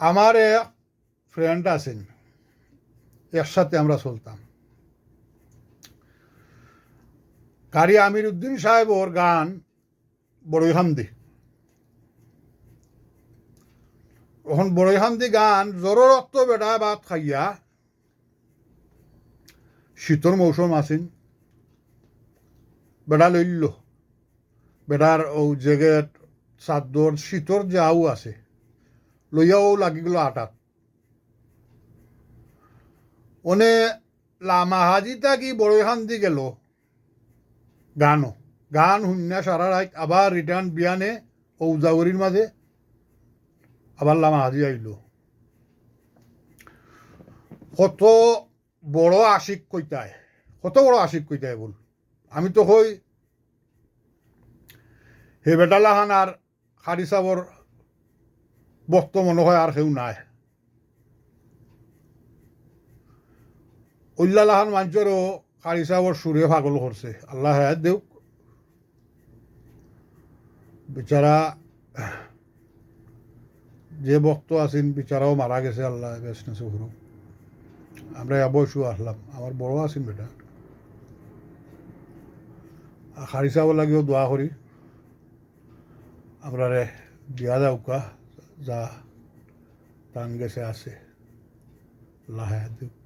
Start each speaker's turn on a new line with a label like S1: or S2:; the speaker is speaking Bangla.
S1: আমার এক ফ্রেন্ড আছেন, একসাথে আমরা চলতাম। কারি আমির উদ্দিন সাহেব ওর গান বড়ই হামদি। এখন বড়ই হামদি গান জ্বরের রক্ত বেটা ভাত খাইয়া, শীতর মৌসুম আসেন, বেটা লইল বেটার ও জেগেট চাদর শীতর যে আউ আছে লইয়াও লাগি গেল আটাত। ওনে লামাহাজিটা কি বড়ই হামদি গেল গানও গান শুনিয়া সারা রাত আবার রিটার্ন বিয়ানে ও উজাগরির মাঝে আবার লামাহাজি আইল। কত বড় আশিক কইতায়, কত বড় আশিক কইতায় বল। আমি তো কই হে বেটালাহান আর খারি সাবর বক্ত মনে হয় আর কেউ নাই। উল্লালাহান মানুষেরও খারি সাবর সুরে পাগল করছে, আল্লাহ হায়াত দেউক। বেচারা যে বক্ত আছেন বেচারাও মারা গেছে, আল্লাহ বেসনে সুহরু। আমরা বয়সু আসলাম, আমার বড় আছেন বেটা। খারি সাবর লাগিও দোয়া করি আমরা রে বিয়া যাওকা যা টান গেছে আছে, আল্লাহ হায়াত দেউক।